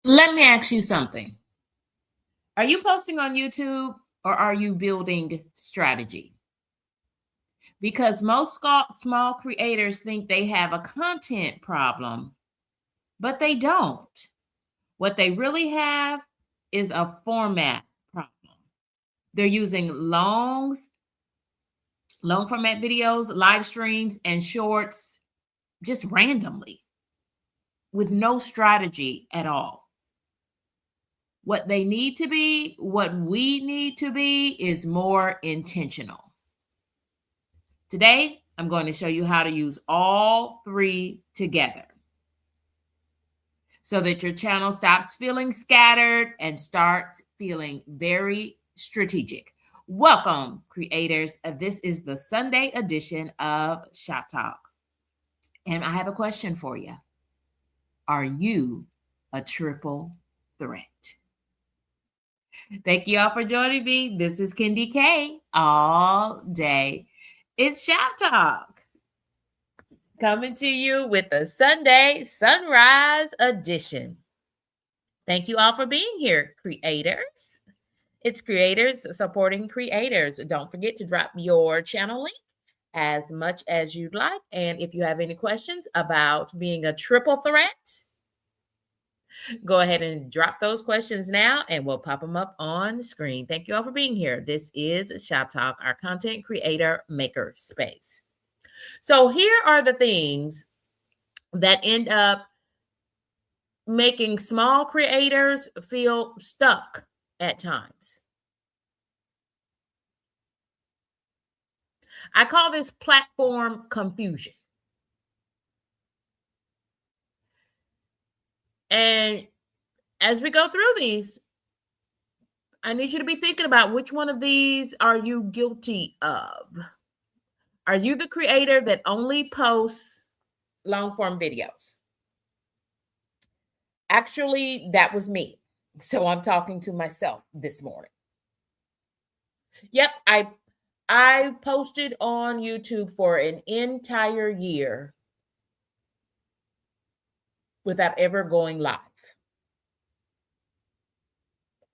Let me ask you something. Are you posting on YouTube or are you building strategy? Because most small creators think they have a content problem, but they don't. What they really have is a format problem. They're using long format videos, live streams, and shorts just randomly with no strategy at all. What they need to be, what we need to be, is more intentional. Today, I'm going to show you how to use all three together so that your channel stops feeling scattered and starts feeling very strategic. Welcome, creators. This is the Sunday edition of Shop Talk. And I have a question for you. Are you a triple threat? Thank you all for joining me. This is Kendi K all day. It's Shop Talk, coming to you with a Sunday sunrise edition. Thank you all for being here, creators. It's creators supporting creators. Don't forget to drop your channel link as much as you'd like. And if you have any questions about being a triple threat, go ahead and drop those questions now and we'll pop them up on the screen. Thank you all for being here. This is Shop Talk, our content creator maker space. So here are the things that end up making small creators feel stuck at times. I call this platform confusion. And as we go through these, I need you to be thinking about which one of these are you guilty of? Are you the creator that only posts long form videos? Actually, that was me. So I'm talking to myself this morning. Yep, I posted on YouTube for an entire year without ever going live.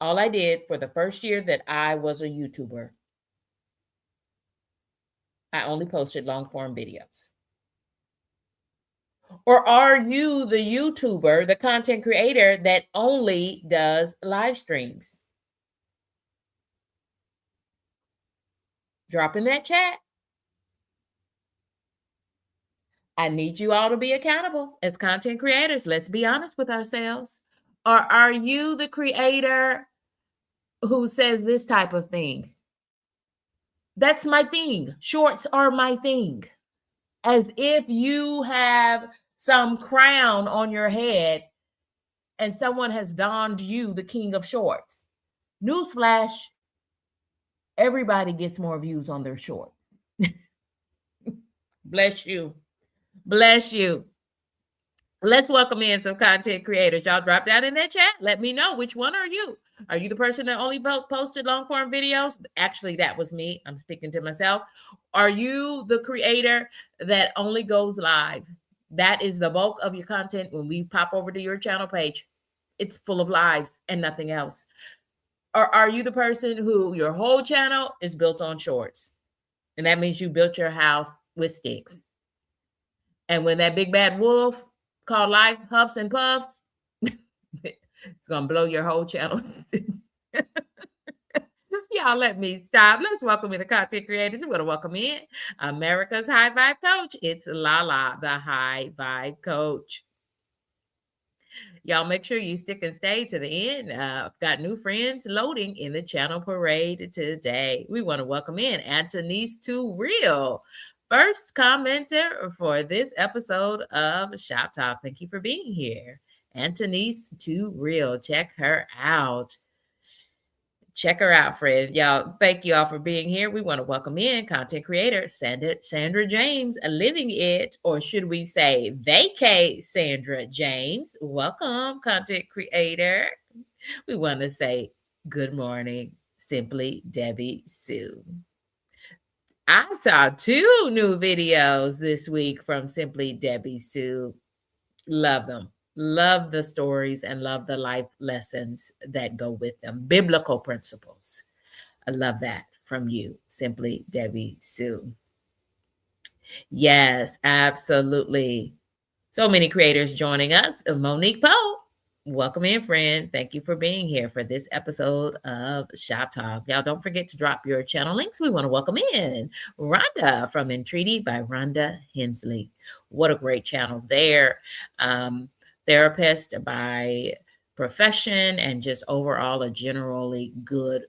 All I did for the first year that I was a YouTuber, I only posted long form videos. Or are you the YouTuber, the content creator that only does live streams? Drop in that chat. I need you all to be accountable as content creators. Let's be honest with ourselves. Or are you the creator who says this type of thing? That's my thing. Shorts are my thing. As if you have some crown on your head and someone has donned you the king of shorts. Newsflash, everybody gets more views on their shorts. Bless you. Bless you. Let's welcome in some content creators. Y'all drop down in that chat. Let me know, which one are you? Are you the person that only posted long form videos? Actually, that was me. I'm speaking to myself. Are you the creator that only goes live? That is the bulk of your content. When we pop over to your channel page, it's full of lives and nothing else. Or are you the person who your whole channel is built on shorts? And that means you built your house with sticks. And when that big bad wolf called life huffs and puffs, it's going to blow your whole channel. Y'all let me stop. Let's welcome in the content creators. We're going to welcome in America's High Vibe Coach. It's Lala, the High Vibe Coach. Y'all make sure you stick and stay to the end. I've got new friends loading in the channel parade today. We want to welcome in Antonise Too Real, first commenter for this episode of Shop Talk. Thank you for being here. Antonise Too Real. Check her out. Check her out, friends. Y'all, thank you all for being here. We want to welcome in content creator Sandra James, living it, or should we say vacay Sandra James. Welcome, content creator. We want to say good morning, Simply Debbie Sue. I saw 2 new videos this week from Simply Debbie Sue. Love them. Love the stories and love the life lessons that go with them. Biblical principles. I love that from you, Simply Debbie Sue. Yes, absolutely. So many creators joining us. Monique Poe, welcome in, friend. Thank you for being here for this episode of Shop Talk. Y'all don't forget to drop your channel links. We want to welcome in Rhonda from Entreaty by Rhonda Hensley. What a great channel there. Therapist by profession and just overall a generally good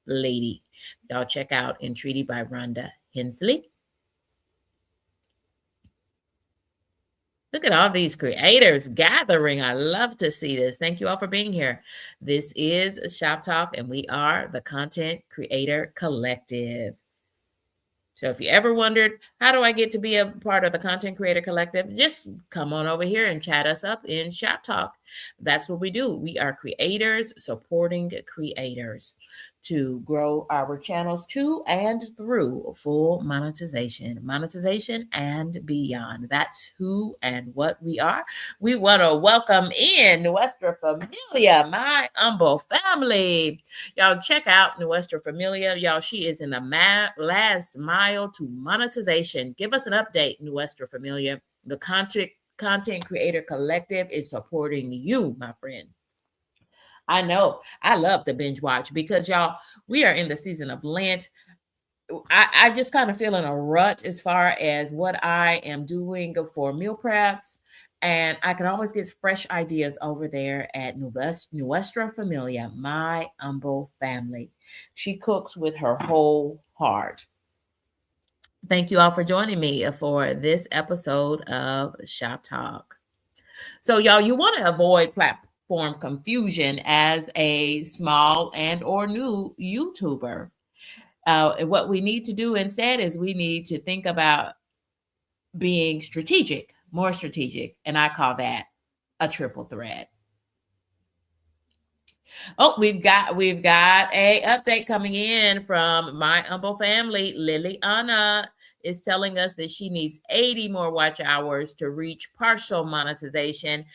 lady. Y'all check out Entreaty by Rhonda Hensley. Look at all these creators gathering. I love to see this. Thank you all for being here. This is Shop Talk, and we are the Content Creator Collective. So if you ever wondered, how do I get to be a part of the Content Creator Collective? Just come on over here and chat us up in Shop Talk. That's what we do. We are creators supporting creators to grow our channels to and through full monetization and beyond. That's who and what we are. We want to welcome in Nuestra Familia, my humble family. Y'all check out Nuestra Familia. Y'all, she is in the last mile to monetization. Give us an update, Nuestra Familia. The Content Creator Collective is supporting you, my friend. I know. I love to binge watch because, y'all, we are in the season of Lent. I just kind of feel in a rut as far as what I am doing for meal preps. And I can always get fresh ideas over there at Nuestra Familia, my humble family. She cooks with her whole heart. Thank you all for joining me for this episode of Shop Talk. So, y'all, you want to avoid platform confusion as a small and or new YouTuber. What we need to do instead is we need to think about being strategic, more strategic, and I call that a triple threat. Oh, we've got a update coming in from my humble family. Liliana is telling us that she needs 80 more watch hours to reach partial monetization.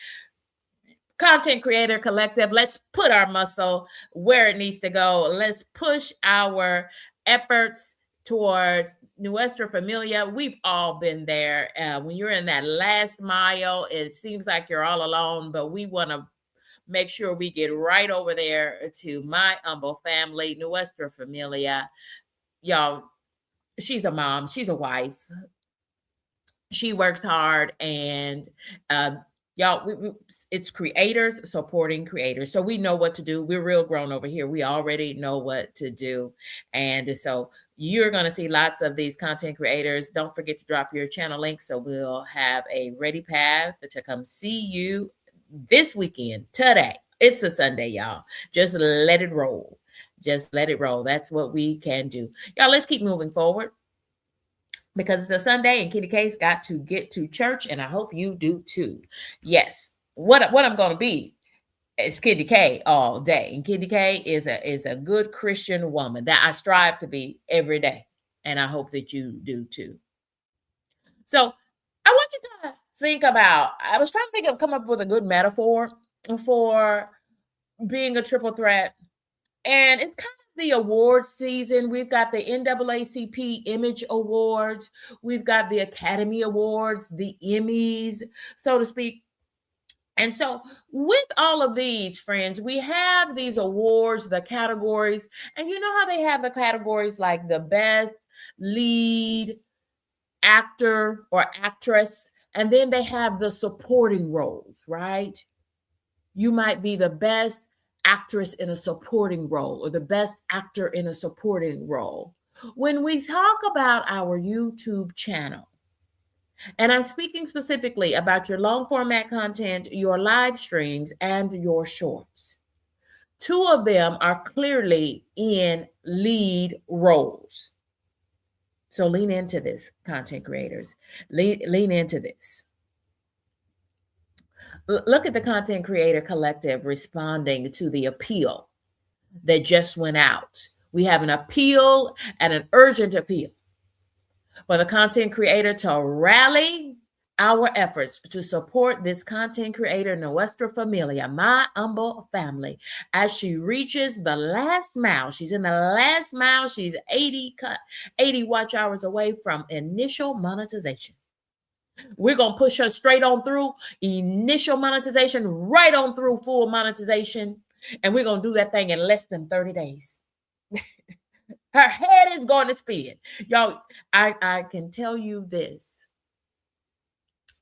Content Creator Collective, let's put our muscle where it needs to go. Let's push our efforts towards Nuestra Familia. We've all been there. When you're in that last mile, it seems like you're all alone, but we want to make sure we get right over there to my humble family, Nuestra Familia. Y'all, she's a mom, she's a wife. She works hard, and y'all, it's creators supporting creators. So we know what to do. We're real grown over here. We already know what to do. And so you're going to see lots of these content creators. Don't forget to drop your channel link so we'll have a ready path to come see you this weekend, today. It's a Sunday, y'all. Just let it roll. Just let it roll. That's what we can do. Y'all, let's keep moving forward, because it's a Sunday and Kitty K's got to get to church, and I hope you do too. Yes, what I'm going to be is Kitty K all day, and Kitty K is a good Christian woman that I strive to be every day, and I hope that you do too. So I want you to think about. I was trying to come up with a good metaphor for being a triple threat, and it's kind of the award season. We've got the NAACP Image Awards. We've got the Academy Awards, the Emmys, so to speak. And so with all of these, friends, we have these awards, the categories, and you know how they have the categories like the best lead actor or actress, and then they have the supporting roles, right? You might be the best actress in a supporting role or the best actor in a supporting role. When we talk about our YouTube channel, and I'm speaking specifically about your long format content, your live streams, and your shorts, two of them are clearly in lead roles. So lean into this, content creators. Lean into this. Look at the Content Creator Collective responding to the appeal that just went out. We have an appeal and an urgent appeal for the content creator to rally our efforts to support this content creator, Nuestra Familia, my humble family, as she reaches the last mile. She's in the last mile. She's 80 watch hours away from initial monetization. We're going to push her straight on through initial monetization, right on through full monetization. And we're going to do that thing in less than 30 days. Her head is going to spin. Y'all, I can tell you this.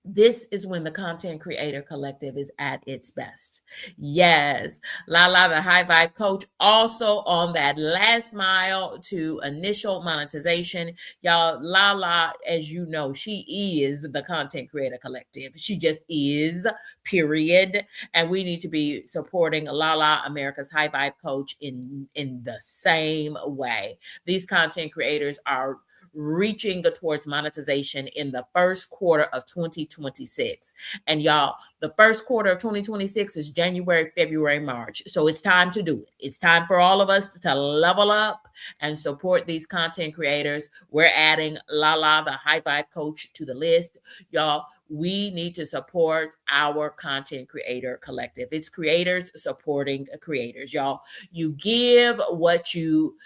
This is when the content creator collective is at its best. Yes, Lala, the high vibe coach, also on that last mile to initial monetization. Y'all, Lala, as you know, she is the content creator collective. She just is, period. And we need to be supporting Lala, America's high vibe coach, in the same way. These content creators are reaching towards monetization in the first quarter of 2026. And y'all, the first quarter of 2026 is January, February, March. So it's time to do it. It's time for all of us to level up and support these content creators. We're adding Lala, the high vibe coach, to the list. Y'all, we need to support our content creator collective. It's creators supporting creators. Y'all, you give what you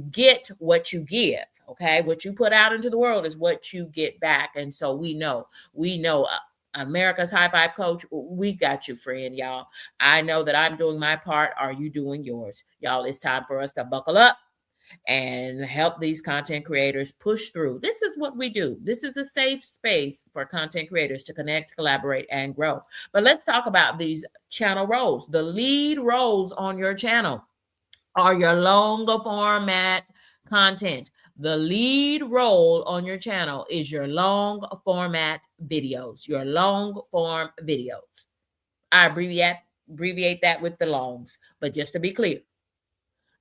get what you give. Okay, what you put out into the world is what you get back. And so we know America's high vibe coach, we got you, friend. Y'all, I know that I'm doing my part. Are you doing yours? Y'all, it's time for us to buckle up and help these content creators push through. This is what we do. This is a safe space for content creators to connect, collaborate, and grow. But let's talk about these channel roles. The lead roles on your channel are your longer format content. The lead role on your channel is your long format videos, your long form videos. I abbreviate that with the longs, but just to be clear,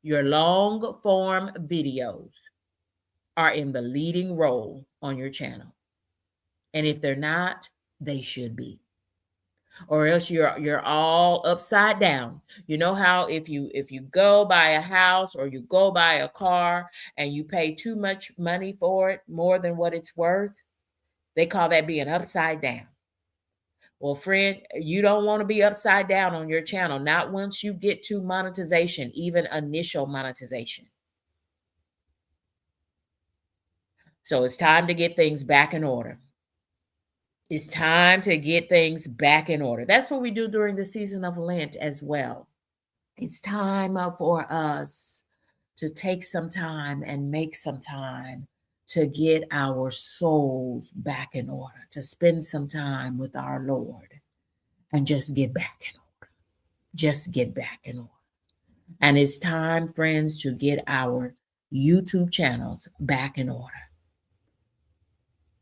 your long form videos are in the leading role on your channel. And if they're not, they should be. Or else you're all upside down. You know how if you go buy a house or you go buy a car and you pay too much money for it, more than what it's worth, they call that being upside down. Well, friend, you don't want to be upside down on your channel, not once you get to monetization, even initial monetization. So it's time to get things back in order. It's time to get things back in order. That's what we do during the season of Lent as well. It's time for us to take some time and make some time to get our souls back in order, to spend some time with our Lord and just get back in order. Just get back in order. And it's time, friends, to get our YouTube channels back in order.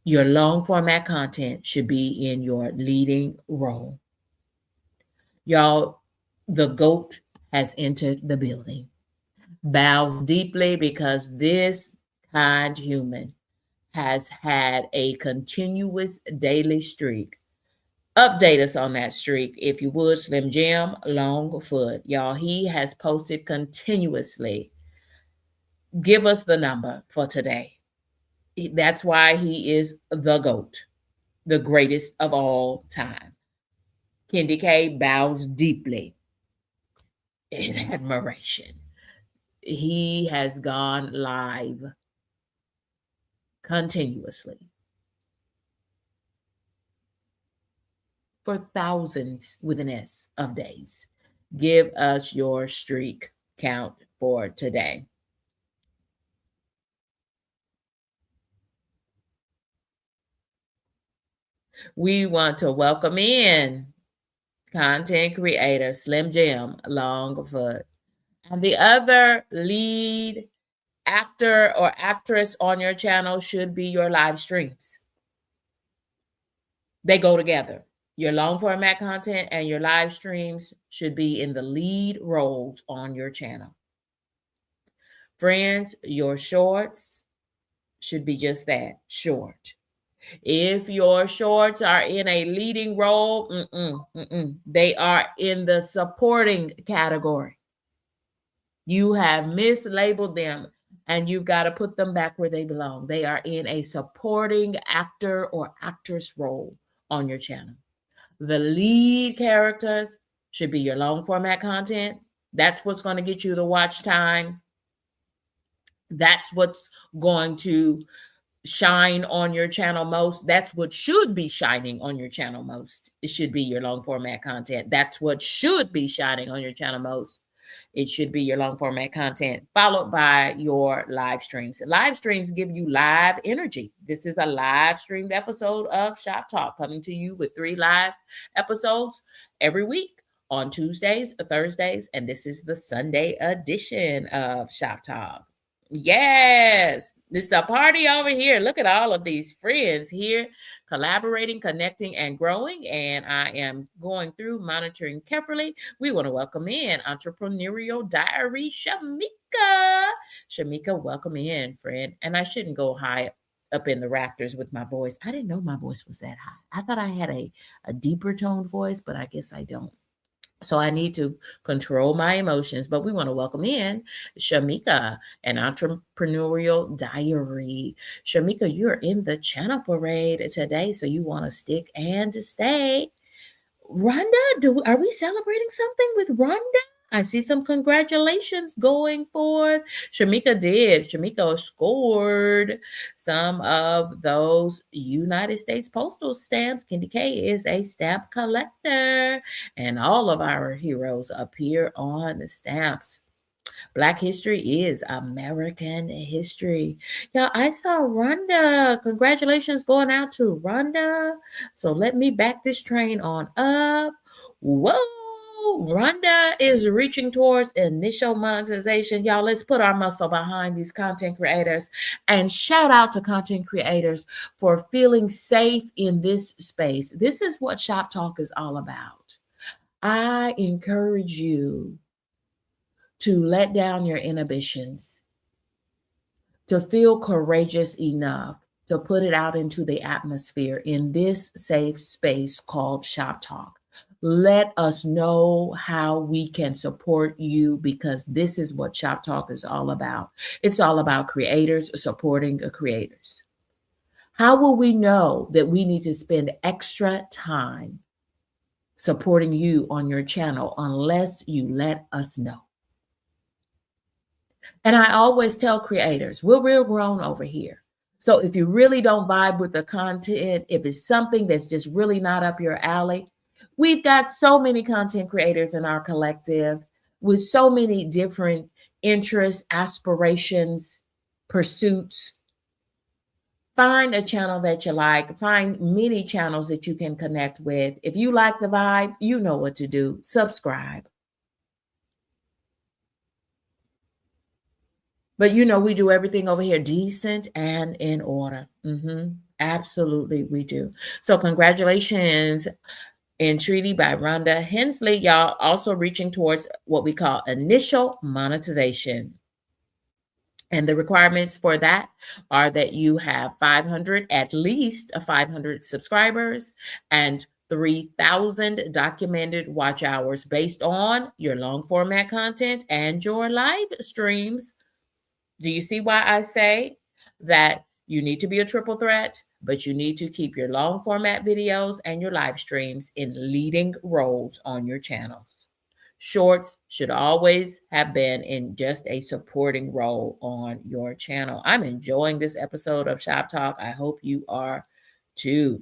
Your long format content should be in your leading role. Y'all, the GOAT has entered the building. Bow deeply, because this kind human has had a continuous daily streak. Update us on that streak, if you would, Slim Jim Longfoot. Y'all, he has posted continuously. Give us the number for today. That's why he is the GOAT, the greatest of all time. Kendi K bows deeply in admiration. He has gone live continuously for thousands, with an S, of days. Give us your streak count for today. We want to welcome in content creator Slim Jim Longfoot. And the other lead actor or actress on your channel should be your live streams. They go together. Your long format content and your live streams should be in the lead roles on your channel. Friends, your shorts should be just that, short. If your shorts are in a leading role, they are in the supporting category. You have mislabeled them, and you've got to put them back where they belong. They are in a supporting actor or actress role on your channel. The lead characters should be your long format content. That's what's going to get you the watch time. That's what's going to shine on your channel most. That's what should be shining on your channel most. It should be your long format content. That's what should be shining on your channel most. It should be your long format content, followed by your live streams. Live streams give you live energy. This is a live streamed episode of Shop Talk, coming to you with 3 live episodes every week on Tuesdays, Thursdays, and this is the Sunday edition of Shop Talk. Yes, it's the party over here. Look at all of these friends here collaborating, connecting, and growing. And I am going through monitoring carefully. We want to welcome in Entrepreneurial Diary Shamika. Shamika, welcome in, friend. And I shouldn't go high up in the rafters with my voice. I didn't know my voice was that high. I thought I had a deeper toned voice, but I guess I don't. So I need to control my emotions, but we want to welcome in Shamika, an Entrepreneurial Diary. Shamika, you're in the channel parade today, so you want to stick and to stay. Rhonda, are we celebrating something with Rhonda? I see some congratulations going forth. Shamika did. Shamika scored some of those United States postal stamps. Candy K is a stamp collector, and all of our heroes appear on the stamps. Black history is American history. Yeah, I saw Rhonda. Congratulations going out to Rhonda. So let me back this train on up. Whoa, Rhonda is reaching towards initial monetization. Y'all, let's put our muscle behind these content creators and shout out to content creators for feeling safe in this space. This is what Shop Talk is all about. I encourage you to let down your inhibitions, to feel courageous enough to put it out into the atmosphere in this safe space called Shop Talk. Let us know how we can support you, because this is what Shop Talk is all about. It's all about creators supporting creators. How will we know that we need to spend extra time supporting you on your channel unless you let us know? And I always tell creators, we're real grown over here. So if you really don't vibe with the content, if it's something that's just really not up your alley, we've got so many content creators in our collective with so many different interests, aspirations, pursuits. Find a channel that you like. Find many channels that you can connect with. If you like the vibe, you know what to do. Subscribe. But we do everything over here decent and in order. Absolutely, we do. So congratulations, Entreaty by Rhonda Hensley. Y'all also reaching towards what we call initial monetization. And the requirements for that are that you have at least 500 subscribers and 3,000 documented watch hours based on your long format content and your live streams. Do you see why I say that you need to be a triple threat, but you need to keep your long format videos and your live streams in leading roles on your channel? Shorts should always have been in just a supporting role on your channel. I'm enjoying this episode of Shop Talk. I hope you are too.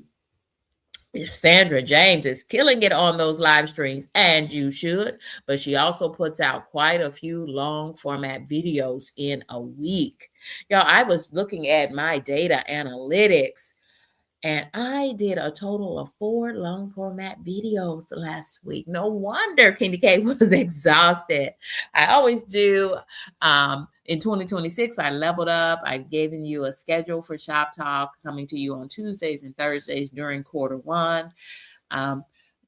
Sandra James is killing it on those live streams, and you should, but she also puts out quite a few long format videos in a week. Y'all, I was looking at my data analytics, and I did a total of 4 long format videos last week. No wonder Candy K was exhausted. I always do. In 2026, I leveled up. I've given you a schedule for Shop Talk coming to you on Tuesdays and Thursdays during quarter 1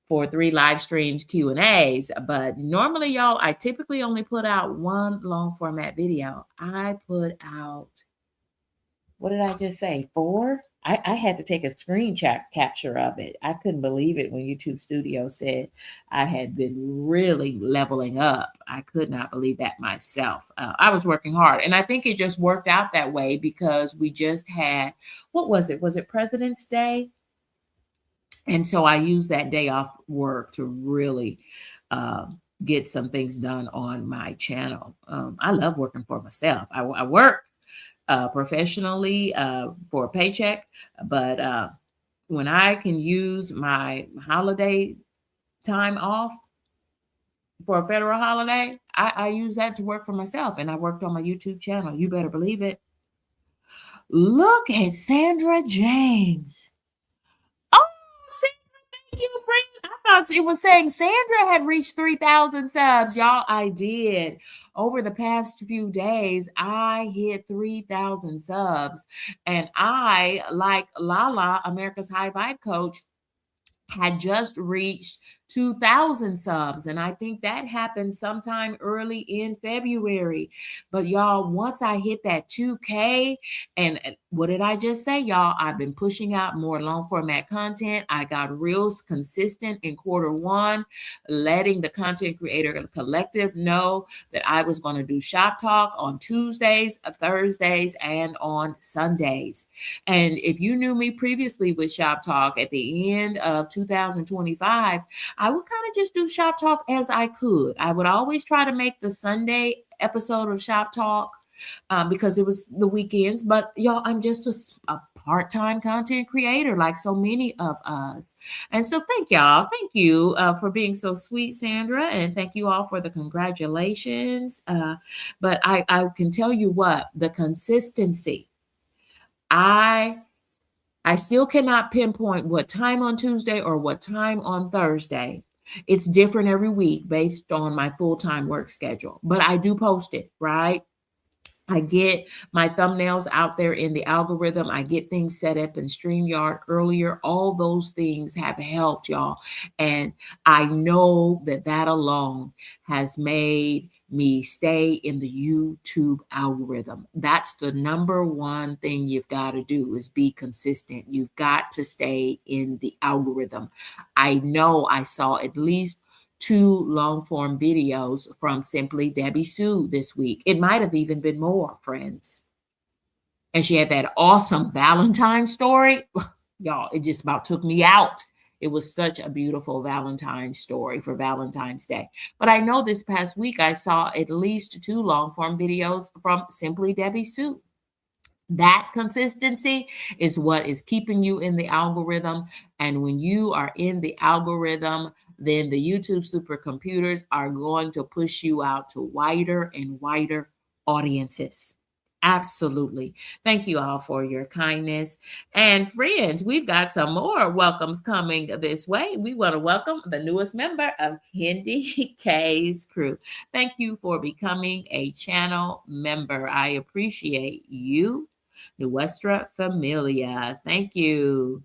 for 3 live streams, Q&As. But normally, y'all, I typically only put out 1 long format video. I put out, what did I just say, 4? I had to take a screen capture of it. I couldn't believe it when YouTube Studio said I had been really leveling up. I could not believe that myself. I was working hard, and I think it just worked out that way because we just had, what was it? Was it President's Day? And so I use that day off work to really get some things done on my channel. I love working for myself. I work professionally for a paycheck, but when I can use my holiday time off for a federal holiday, I use that to work for myself. And I worked on my YouTube channel. You better believe it. Look at Sandra James. Oh, Sandra, thank you, friend. I thought it was saying Sandra had reached 3,000 subs. Y'all, I did. Over the past few days, I hit 3,000 subs. And I, like Lala, America's High Vibe Coach, had just reached 2,000 subs. And I think that happened sometime early in February. But y'all, once I hit that 2K, and what did I just say, y'all? I've been pushing out more long format content. I got real consistent in quarter 1, letting the content creator collective know that I was going to do Shop Talk on Tuesdays, Thursdays, and on Sundays. And if you knew me previously with Shop Talk at the end of 2025, I would kind of just do Shop Talk as I could. I would always try to make the Sunday episode of Shop Talk because it was the weekends. But y'all, I'm just a part-time content creator like so many of us. And so thank y'all. Thank you for being so sweet, Sandra. And thank you all for the congratulations. But I can tell you what, the consistency. I still cannot pinpoint what time on Tuesday or what time on Thursday. It's different every week based on my full-time work schedule, but I do post it, right? I get my thumbnails out there in the algorithm. I get things set up in StreamYard earlier. All those things have helped, y'all. And I know that that alone has made me stay in the YouTube algorithm. That's the number one thing you've got to do is be consistent. You've got to stay in the algorithm. I know I saw at least 2 long form videos from Simply Debbie Sue this week. It might have even been more, friends. And she had that awesome Valentine story. Y'all, it just about took me out. It was such a beautiful Valentine story for Valentine's Day. But I know this past week I saw at least 2 long form videos from Simply Debbie Sue. That consistency is what is keeping you in the algorithm. And when you are in the algorithm, then the YouTube supercomputers are going to push you out to wider and wider audiences. Absolutely. Thank you all for your kindness. And friends, we've got some more welcomes coming this way. We want to welcome the newest member of Kendi K's crew. Thank you for becoming a channel member. I appreciate you. Nuestra Familia. Thank you.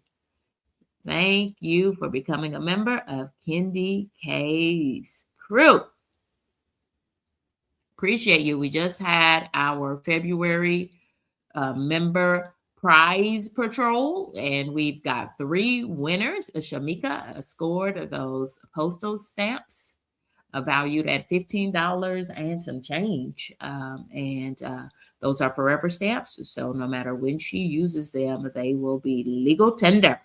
Thank you for becoming a member of Kendi K's crew. Appreciate you. We just had our February member prize patrol, and we've got 3 winners. Shamika scored those postal stamps valued at $15 and some change. Those are forever stamps. So no matter when she uses them, they will be legal tender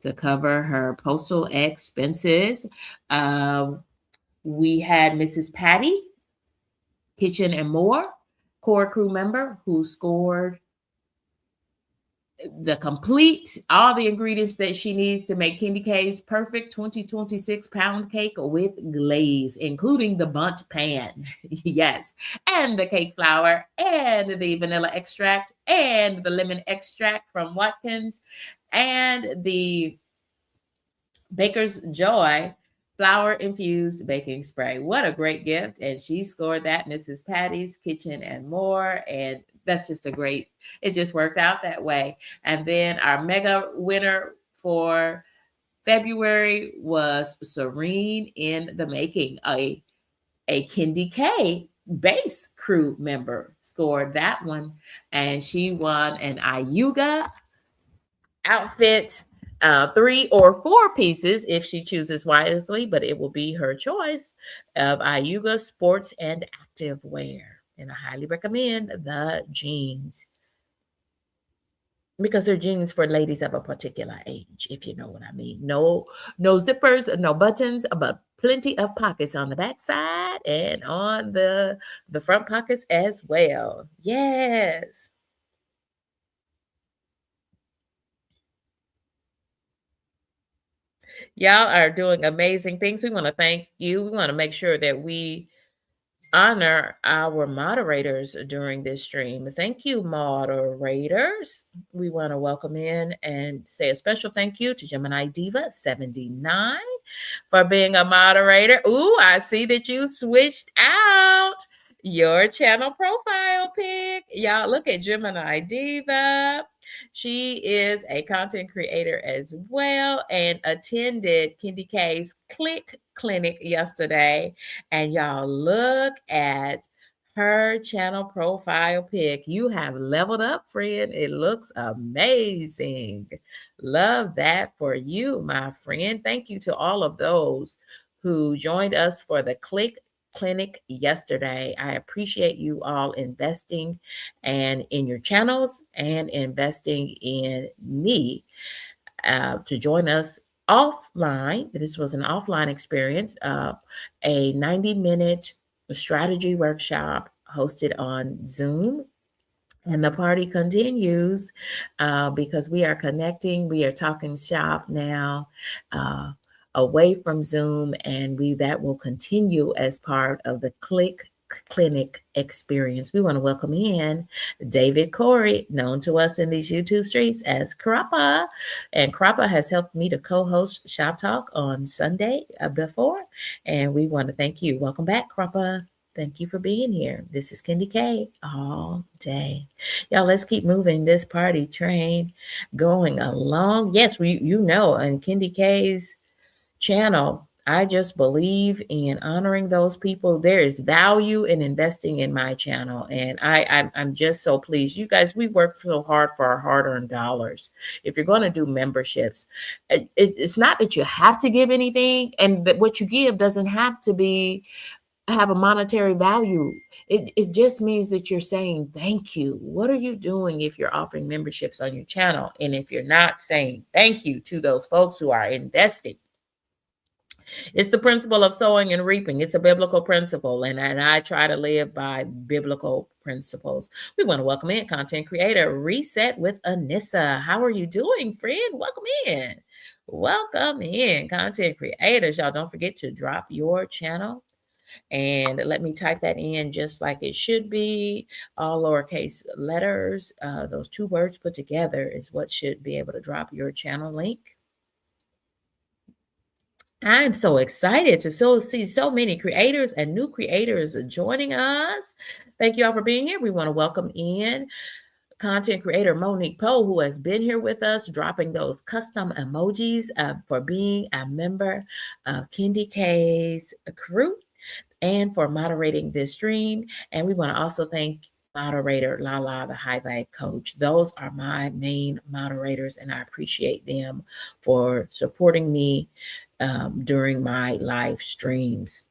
to cover her postal expenses. We had Mrs. Patty Kitchen and More, core crew member, who scored the complete, all the ingredients that she needs to make Kendi K's perfect 2026 pound cake with glaze, including the bundt pan. Yes. And the cake flour and the vanilla extract and the lemon extract from Watkins and the Baker's Joy flour infused baking spray. What a great gift. And she scored that, Mrs. Patty's Kitchen and More. And that's just it just worked out that way. And then our mega winner for February was Serene in the Making, a Kendi K base crew member scored that one. And she won an Ayuga outfit, 3 or 4 pieces if she chooses wisely, but it will be her choice of Ayuga sports and active wear. And I highly recommend the jeans. because they're jeans for ladies of a particular age, if you know what I mean. No zippers, no buttons, but plenty of pockets on the back side and on the front pockets as well. Yes. Y'all are doing amazing things. We want to thank you. We want to make sure that we honor our moderators during this stream. Thank you, moderators. We want to welcome in and say a special thank you to Gemini Diva 79 for being a moderator. Ooh, I see that you switched out your channel profile pic. Y'all look at Gemini Diva. She is a content creator as well and attended Kendi K's Click Clinic yesterday. And y'all look at her channel profile pic. You have leveled up, friend. It looks amazing. Love that for you, my friend. Thank you to all of those who joined us for the Click Clinic yesterday. I appreciate you all investing and in your channels and investing in me to join us offline. This was an offline experience, a 90-minute strategy workshop hosted on Zoom. And the party continues because we are connecting. We are talking shop now away from Zoom, and that will continue as part of the Click Clinic experience. We want to welcome in David Corey, known to us in these YouTube streets as Crappa. And Crappa has helped me to co-host Shop Talk on Sunday before. And we want to thank you. Welcome back, Crappa. Thank you for being here. This is Kendi K all day. Y'all, let's keep moving this party train going along. Yes, you know, on Kendi K's channel, I just believe in honoring those people. There is value in investing in my channel. And I'm just so pleased. You guys, we work so hard for our hard-earned dollars. If you're going to do memberships, it's not that you have to give anything, and that what you give doesn't have to have a monetary value. It just means that you're saying thank you. What are you doing if you're offering memberships on your channel? And if you're not saying thank you to those folks who are investing? It's the principle of sowing and reaping. It's a biblical principle, and I try to live by biblical principles. We want to welcome in content creator Reset with Anissa. How are you doing, friend? Welcome in. Welcome in, content creators. Y'all don't forget to drop your channel. And let me type that in just like it should be. All lowercase letters. Those two words put together is what should be able to drop your channel link. I'm so excited to see so many creators and new creators joining us. Thank you all for being here. We want to welcome in content creator Monique Poe, who has been here with us, dropping those custom emojis for being a member of Kendi K's crew and for moderating this stream. And we want to also thank moderator Lala, the high vibe coach. Those are my main moderators, and I appreciate them for supporting me during my live streams.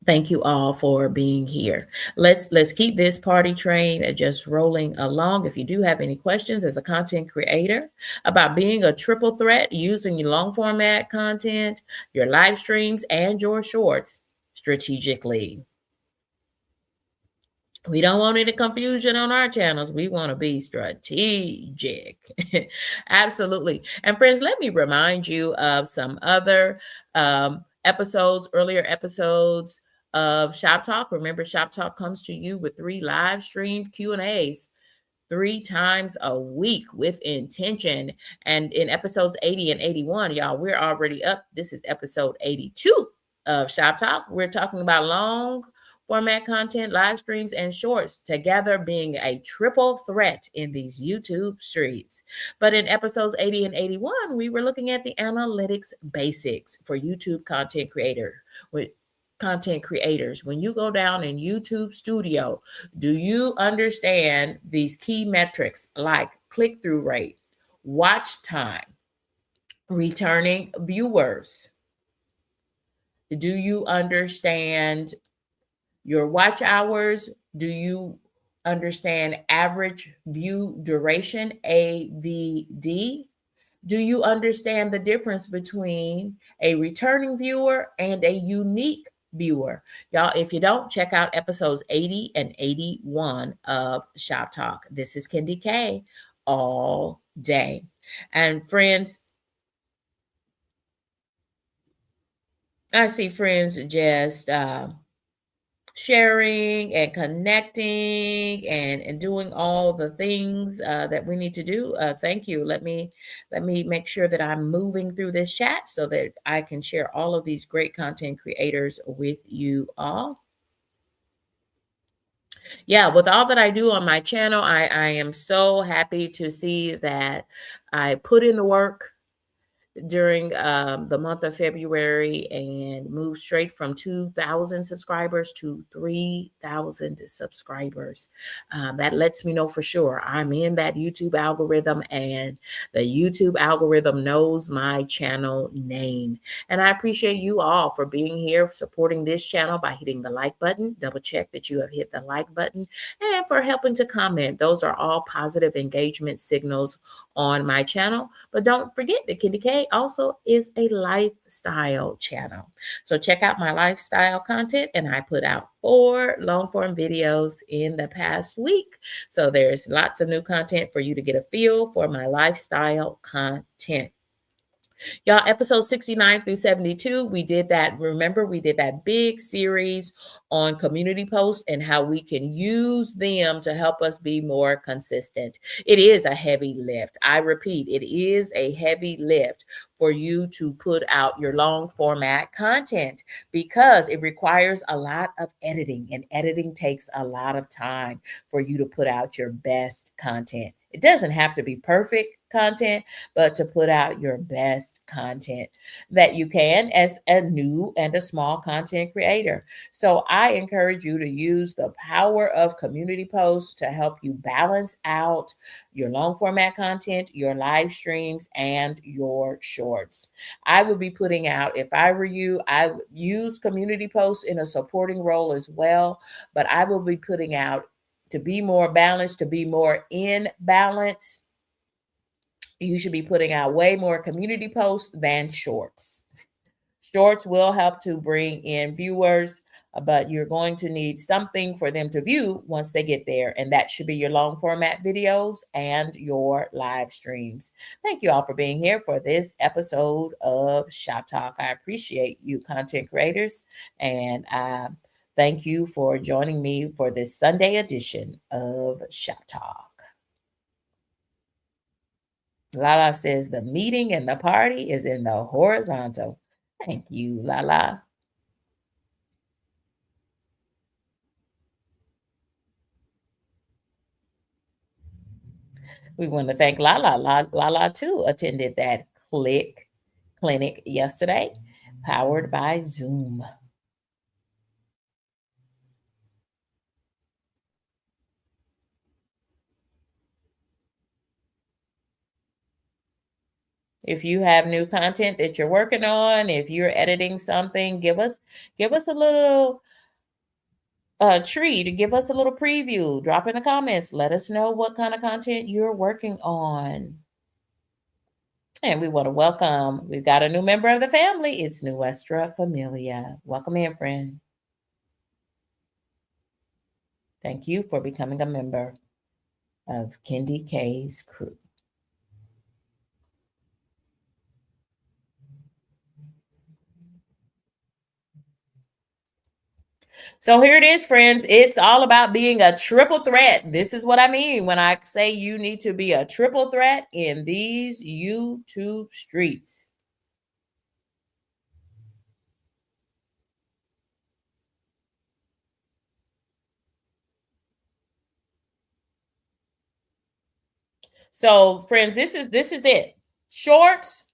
Thank you all for being here. Let's keep this party train just rolling along. If you do have any questions as a content creator about being a triple threat using your long format content, your live streams, and your shorts strategically. We don't want any confusion on our channels. We want to be strategic. Absolutely. And friends, let me remind you of some other earlier episodes of Shop Talk. Remember, Shop Talk comes to you with 3 live streamed Q&As 3 times a week with intention. And in episodes 80 and 81, y'all, we're already up. This is episode 82 of Shop Talk. We're talking about long format content, live streams, and shorts together being a triple threat in these YouTube streets. But in episodes 80 and 81, we were looking at the analytics basics for YouTube content creators. When you go down in YouTube Studio, do you understand these key metrics like click-through rate, watch time, returning viewers? Do you understand your watch hours? Do you understand average view duration, AVD? Do you understand the difference between a returning viewer and a unique viewer? Y'all, if you don't, check out episodes 80 and 81 of Shop Talk. This is Kendi K all day. And friends, I see friends just sharing and connecting and doing all the things that we need to do. Thank you. Let me make sure that I'm moving through this chat so that I can share all of these great content creators with you all. Yeah, with all that I do on my channel, I am so happy to see that I put in the work during the month of February and moved straight from 2,000 subscribers to 3,000 subscribers. That lets me know for sure I'm in that YouTube algorithm, and the YouTube algorithm knows my channel name. And I appreciate you all for being here, supporting this channel by hitting the like button. Double check that you have hit the like button, and for helping to comment. Those are all positive engagement signals on my channel. But don't forget that Kendi K also is a lifestyle channel. So check out my lifestyle content, and I put out 4 long form videos in the past week. So there's lots of new content for you to get a feel for my lifestyle content. Y'all, episode 69 through 72, we did that. Remember, we did that big series on community posts and how we can use them to help us be more consistent. It is a heavy lift. I repeat, it is a heavy lift for you to put out your long format content because it requires a lot of editing, and editing takes a lot of time for you to put out your best content. It doesn't have to be perfect content, but to put out your best content that you can as a new and a small content creator. So I encourage you to use the power of community posts to help you balance out your long format content, your live streams, and your shorts. I would be putting out, if I were you, I would use community posts in a supporting role as well, but I will be putting out, to be more balanced, to be more in balance, you should be putting out way more community posts than shorts. Shorts will help to bring in viewers, but you're going to need something for them to view once they get there. And that should be your long format videos and your live streams. Thank you all for being here for this episode of Shop Talk. I appreciate you, content creators. And thank you for joining me for this Sunday edition of Shop Talk. Lala says the meeting and the party is in the horizontal. Thank you, Lala. We want to thank Lala. Lala too attended that clinic yesterday, powered by Zoom. If you have new content that you're working on, if you're editing something, give us a little treat, give us a little preview. Drop in the comments. Let us know what kind of content you're working on. And we want to welcome, we've got a new member of the family. It's Nuestra Familia. Welcome in, friend. Thank you for becoming a member of Kendi K's crew. So here it is, friends. It's all about being a triple threat. This is what I mean when I say you need to be a triple threat in these YouTube streets. So, friends, this is it. Shorts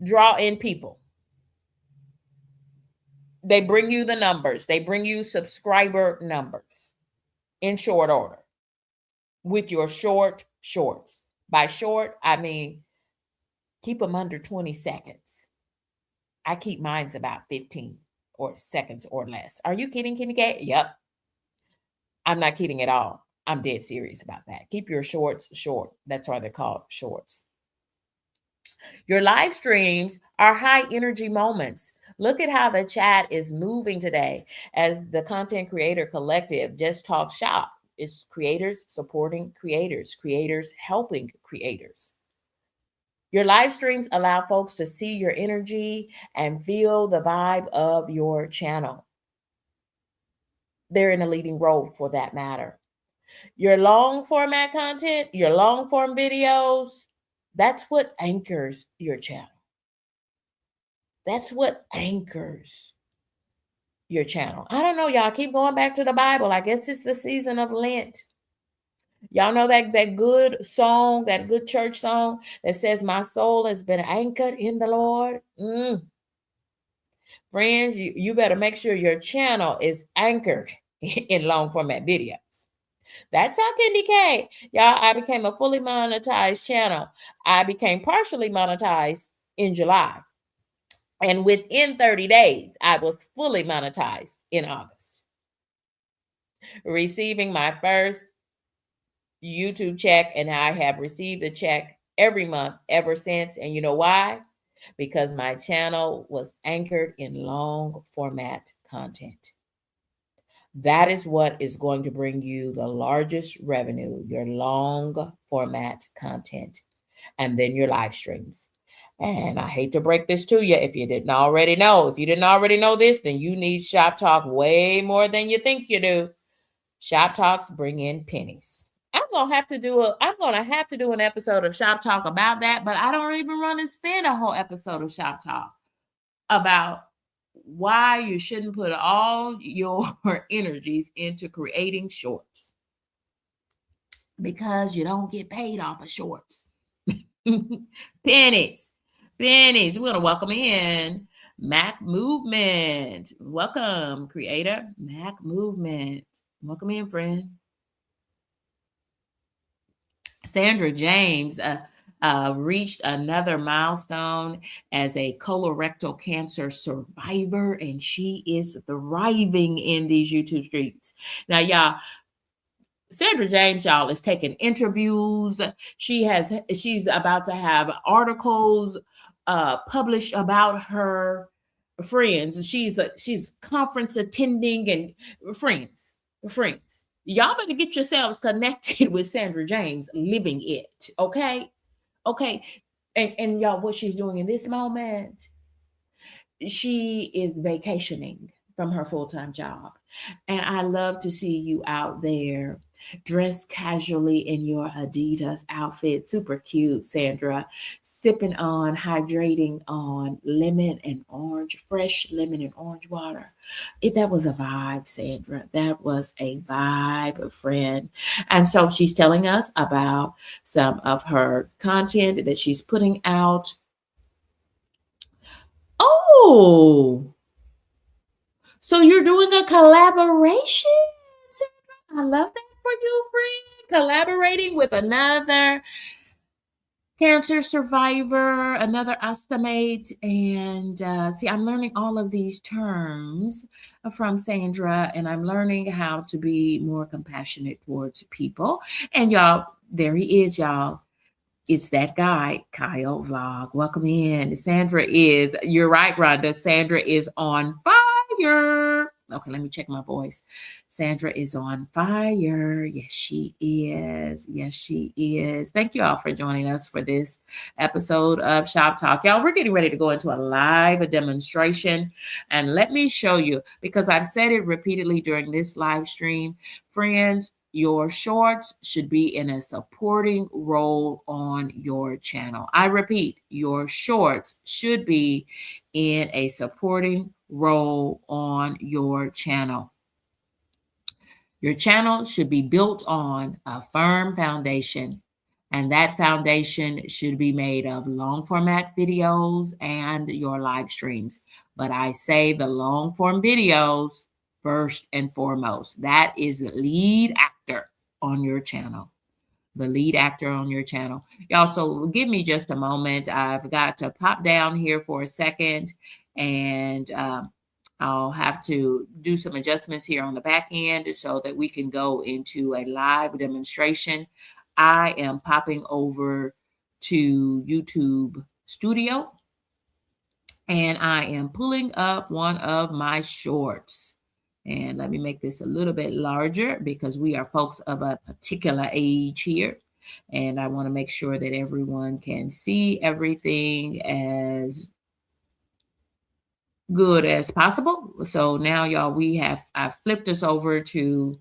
draw in people. They bring you the numbers. They bring you subscriber numbers in short order with your shorts. By short, I mean keep them under 20 seconds. I keep mine's about 15 or seconds or less. Are you kidding, Kenny Cat? Yep. I'm not kidding at all. I'm dead serious about that. Keep your shorts short. That's why they're called shorts. Your live streams are high energy moments. Look at how the chat is moving today as the Content Creator Collective just talk shop. It's creators supporting creators, creators helping creators. Your live streams allow folks to see your energy and feel the vibe of your channel. They're in a leading role for that matter. Your long format content, your long form videos, that's what anchors your channel. That's what anchors your channel. I don't know, y'all. Keep going back to the Bible. I guess it's the season of Lent. Y'all know that good song, that good church song that says, "My soul has been anchored in the Lord." Friends, you better make sure your channel is anchored in long format videos. That's how Candy K. Y'all, I became a fully monetized channel. I became partially monetized in July. And within 30 days, I was fully monetized in August. Receiving my first YouTube check, and I have received a check every month ever since. And you know why? Because my channel was anchored in long format content. That is what is going to bring you the largest revenue, your long format content, and then your live streams. And I hate to break this to you if you didn't already know. If you didn't already know this, then you need ShopTalk way more than you think you do. ShopTalks bring in pennies. I'm gonna have to do an episode of ShopTalk about that, but I don't even want to spend a whole episode of ShopTalk about why you shouldn't put all your energies into creating shorts, because you don't get paid off of shorts. Pennies. We're going to welcome in Mac Movement. Welcome, creator. Mac Movement. Welcome in, friend. Sandra James reached another milestone as a colorectal cancer survivor, and she is thriving in these YouTube streets. Now, y'all, Sandra James, y'all, is taking interviews. She's about to have articles published about her friends. She's conference attending and friends. Y'all better get yourselves connected with Sandra James, living it. Okay. And y'all, what she's doing in this moment, she is vacationing from her full-time job. And I love to see you out there dressed casually in your Adidas outfit. Super cute, Sandra. Sipping on, hydrating on fresh lemon and orange water. That was a vibe, Sandra. That was a vibe, friend. And so she's telling us about some of her content that she's putting out. Oh, so you're doing a collaboration, Sandra? I love that for you, friend. Collaborating with another cancer survivor, another estimate. And see, I'm learning all of these terms from Sandra, and I'm learning how to be more compassionate towards people. And y'all, there he is, y'all. It's that guy, Kyle Vlog. Welcome in. You're right, Rhonda. Sandra is on fire. Okay, let me check my voice. Sandra is on fire. Yes, she is. Thank you all for joining us for this episode of Shop Talk. Y'all, we're getting ready to go into a live demonstration. And let me show you, because I've said it repeatedly during this live stream, friends, your shorts should be in a supporting role on your channel. I repeat, your shorts should be in a supporting role on your channel. Your channel should be built on a firm foundation, and that foundation should be made of long format videos and your live streams. But I say the long form videos first and foremost. That is the lead actor on your channel. The lead actor on your channel. Y'all, so give me just a moment. I've got to pop down here for a second and I'll have to do some adjustments here on the back end so that we can go into a live demonstration. I am popping over to YouTube Studio and I am pulling up one of my shorts. And let me make this a little bit larger because we are folks of a particular age here. And I want to make sure that everyone can see everything as good as possible. So now, y'all, I flipped us over to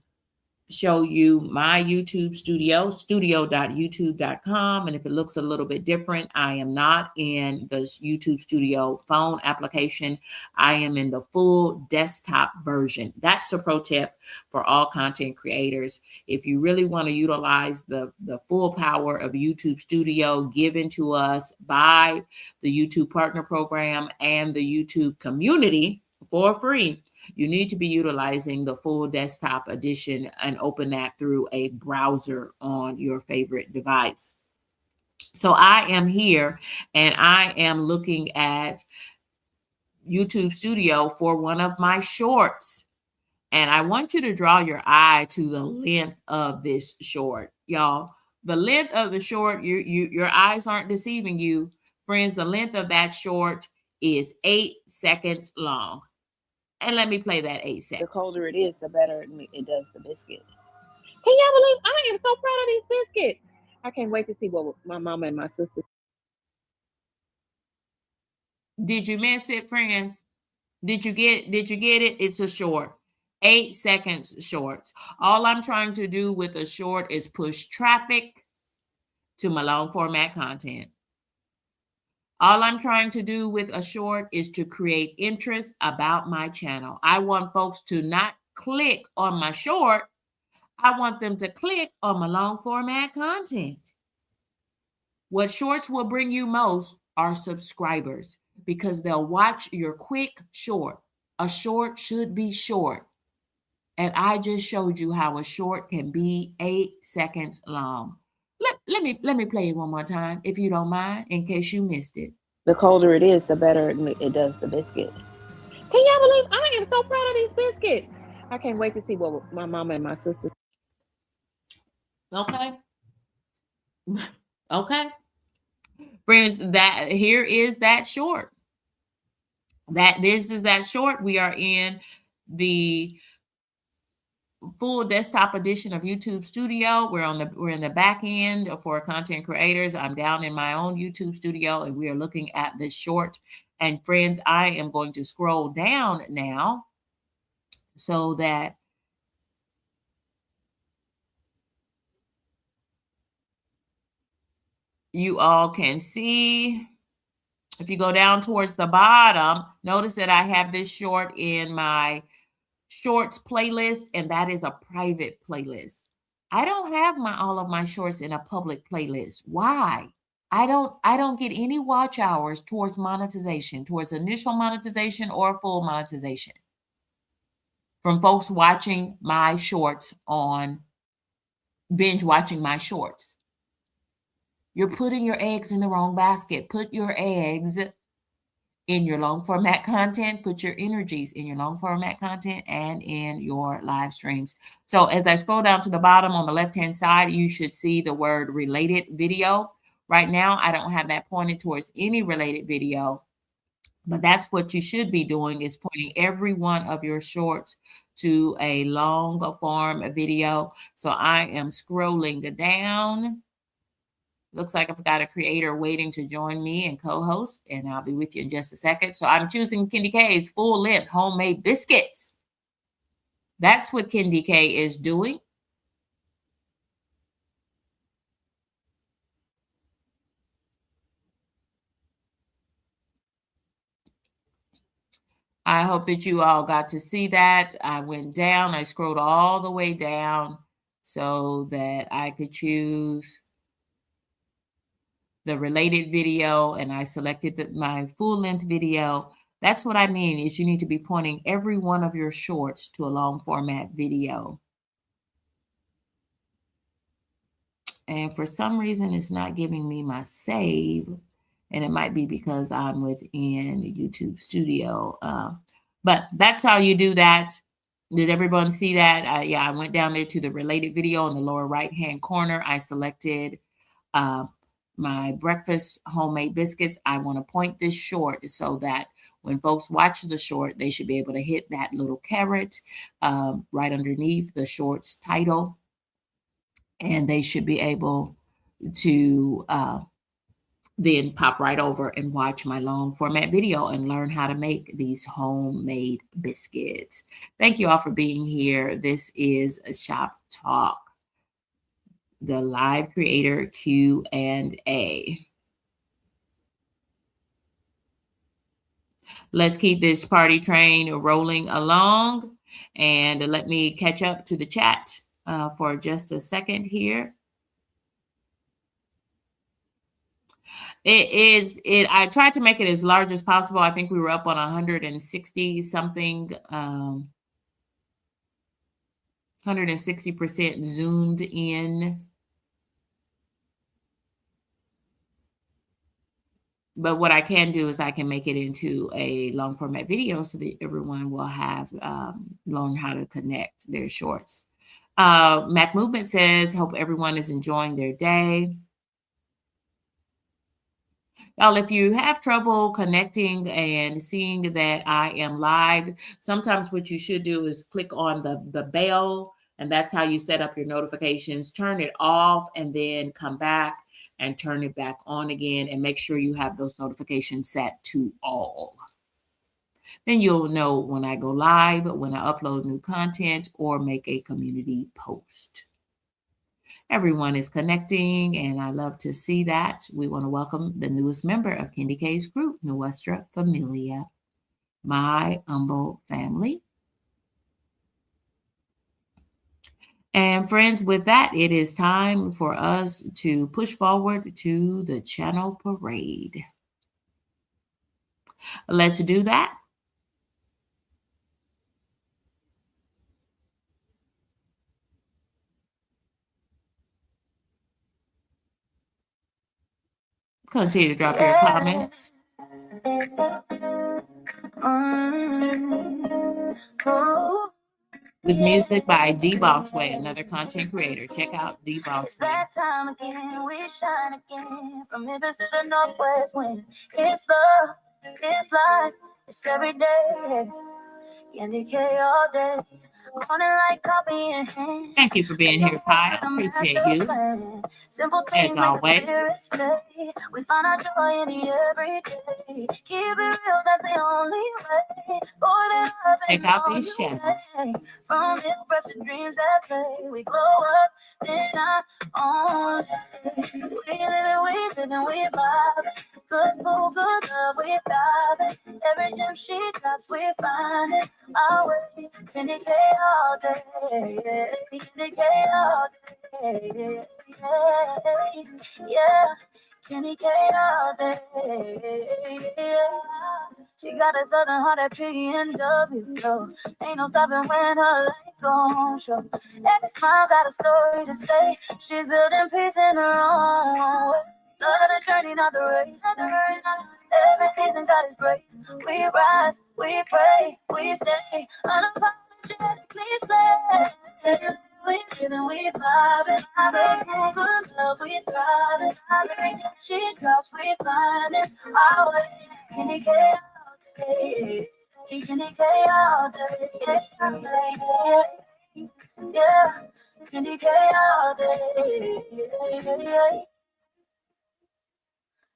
show you my YouTube studio.youtube.com. And if it looks a little bit different, I am not in the YouTube Studio phone application. I am in the full desktop version. That's a pro tip for all content creators. If you really want to utilize the full power of YouTube Studio given to us by the YouTube Partner Program and the YouTube community for free, you need to be utilizing the full desktop edition and open that through a browser on your favorite device. So I am here and I am looking at YouTube Studio for one of my shorts. And I want you to draw your eye to the length of this short, y'all. The length of the short, your eyes aren't deceiving you. Friends, the length of that short is 8 seconds long. And let me play that 8 seconds. The colder it is, the better it does the biscuit. Can y'all believe I am so proud of these biscuits? I can't wait to see what my mama and my sister. Did you miss it, friends? Did you get it? It's a short. 8 seconds shorts. All I'm trying to do with a short is push traffic to my long format content. All I'm trying to do with a short is to create interest about my channel. I want folks to not click on my short. I want them to click on my long format content. What shorts will bring you most are subscribers because they'll watch your quick short. A short should be short. And I just showed you how a short can be 8 seconds long. Let me play it one more time, if you don't mind, in case you missed it. The colder it is, the better it does the biscuit. Can y'all believe I am so proud of these biscuits? I can't wait to see what my mama and my sister. Okay. Okay. Friends, that here is that short. This is that short. We are in the full desktop edition of YouTube Studio. We're in the back end for content creators. I'm down in my own YouTube Studio and we are looking at this short. And friends, I am going to scroll down now so that you all can see. If you go down towards the bottom, notice that I have this short in my shorts playlist, and that is a private playlist. I don't have all of my shorts in a public playlist. Why? I don't get any watch hours towards monetization, towards initial monetization or full monetization from folks watching my shorts on binge watching my shorts. You're putting your eggs in the wrong basket. Put your eggs in your long format content, put your energies in your long format content and in your live streams. So as I scroll down to the bottom on the left-hand side, you should see the word related video. Right now, I don't have that pointed towards any related video, but that's what you should be doing is pointing every one of your shorts to a long form video. So I am scrolling down. Looks like I've got a creator waiting to join me and co-host, and I'll be with you in just a second. So I'm choosing Kendi K's full-length homemade biscuits. That's what Kendi K is doing. I hope that you all got to see that. I went down. I scrolled all the way down so that I could choose the related video, and I selected my full-length video. That's what I mean is you need to be pointing every one of your shorts to a long format video. And for some reason, it's not giving me my save. And it might be because I'm within YouTube Studio. But that's how you do that. Did everyone see that? Yeah, I went down there to the related video in the lower right-hand corner. I selected my breakfast homemade biscuits. I want to point this short so that when folks watch the short, they should be able to hit that little caret right underneath the short's title. And they should be able to then pop right over and watch my long format video and learn how to make these homemade biscuits. Thank you all for being here. This is a Shop Talk, the live creator Q&A. Let's keep this party train rolling along, and let me catch up to the chat for just a second here. I tried to make it as large as possible. I think we were up on 160 something, 160% zoomed in. But what I can do is I can make it into a long format video so that everyone will have learn how to connect their shorts. Mac Movement says, hope everyone is enjoying their day. Y'all, if you have trouble connecting and seeing that I am live, sometimes what you should do is click on the bell, and that's how you set up your notifications. Turn it off and then come back and turn it back on again, and make sure you have those notifications set to all. Then you'll know when I go live, when I upload new content, or make a community post. Everyone is connecting, and I love to see that. We want to welcome the newest member of Candy K's group, Nuestra Familia, my humble family. And friends, with that, it is time for us to push forward to the channel parade. Let's do that. Continue to drop your comments. With music by D Bossway, another content creator. Check out D Bossway. It's that time again, we shine again. From Memphis to the Northwest, when it's love, it's life, it's every day. Candy K all day. Like copy in hand. Thank you for being here, Pi. I appreciate you. Simple as always. We find our joy in the everyday. Keep it real, that's the only way. Check out these channels. From little breaths to dreams that play, we glow up in our own. We live it, we vibe. Good food, good love, we thrive. Every gem she drops, we find it our way. Candy K all day, Candy K all day, yeah. Candy K all day, yeah. She got a southern heart at PNW. Ain't no stopping when her light gon' show. Every smile got a story to say. She's building peace in her own way. Love the journey, not the race. Every season got its grace. We rise, we pray, we stay unapologetically slay. We live and we vibe and good love, we thrive. Every time she drops, we find it our way. Candy K all day, Candy K all day, yeah. Candy K all day.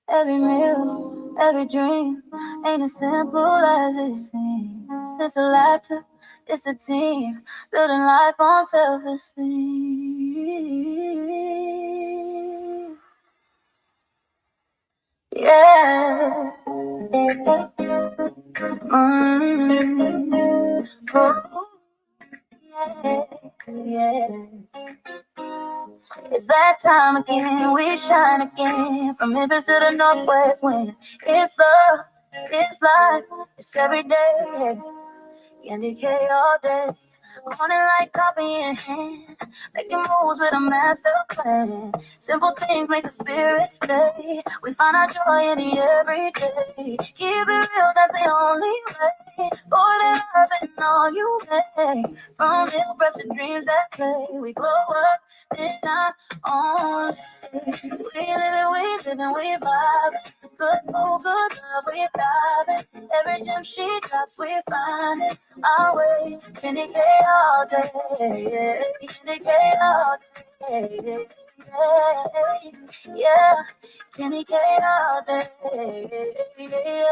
Every meal, every dream ain't as simple as it seems. It's a laughter, it's a team, building life on self-esteem. Yeah. Yeah. It's that time again, we shine again. From Memphis to the Northwest, when it's love, it's life, it's every day. Candy K all day. On it like copy in hand, making moves with a master plan. Simple things make the spirit stay. We find our joy in the everyday. Keep it real, that's the only way. Boy, there's nothing all you make. From little breaths to dreams that play, we glow up in our own state. We live and we vibe. Good mood, good love, we thrive. Every gem she drops, we find it our way. Candy K all day, candy K all day, yeah. Candy K all day, yeah.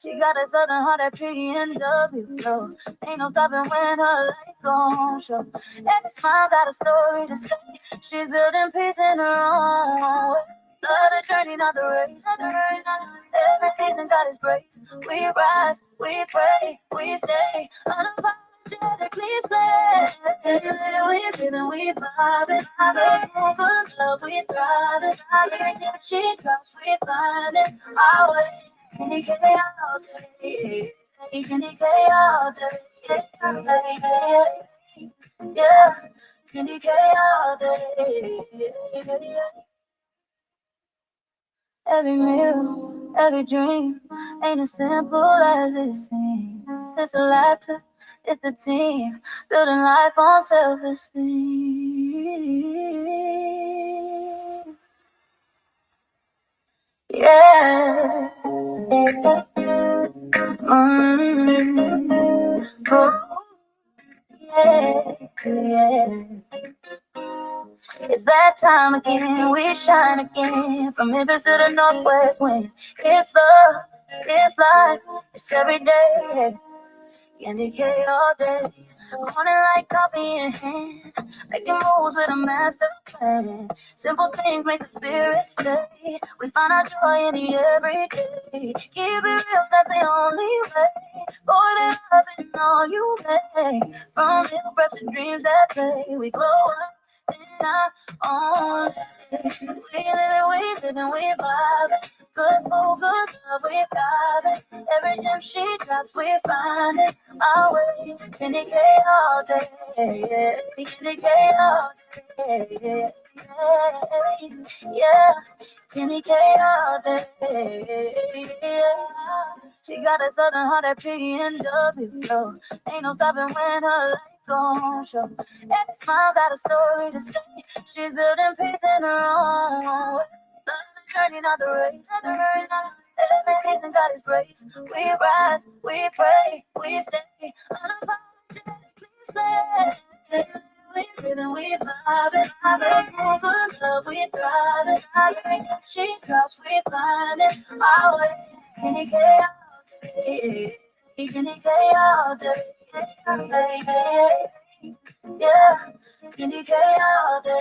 She got a southern heart at PNW, though. Ain't no stopping when her light gon' show. Every smile got a story to say. She's building peace in her own way. Love the journey, not the race. Every season got its grace. We rise, we pray, we stay unapologetically blessed. We live and we vibe. Good love, we thrive. If she drops, we find it our way. Candy K all day, candy K all day, yeah. Candy K all day, yeah. Every meal, every dream ain't as simple as it seems. It's the laughter, it's the team, building life on self-esteem. Yeah. Oh, yeah. It's that time again, we shine again. From Memphis to the Northwest wind. It's love, it's life, it's every day. Candy K all day. On it like copy in hand, making moves with a master plan. Simple things make the spirit stay. We find our joy in the everyday. Keep it real, that's the only way. Boy, there's nothing all you make. From little breaths to dreams that play, we glow up in our own state. We live and we vibe. Good mood, good love, we thrive. Every gem she drops, we find it our way. Candy K all day, candy K all day, yeah. Candy K all day, yeah. She got a southern heart at PNW, though. Ain't no stopping when her light gon' show. Every smile got a story to say. She's building peace in her own way. Love the journey, not the race. Every season got its grace. We rise, we pray, we stay unapologetically blessed. We live and we vibe. Good love, we thrive. If she drops, we find it our way. Candy K all day, candy K all day, yeah. Candy K all day.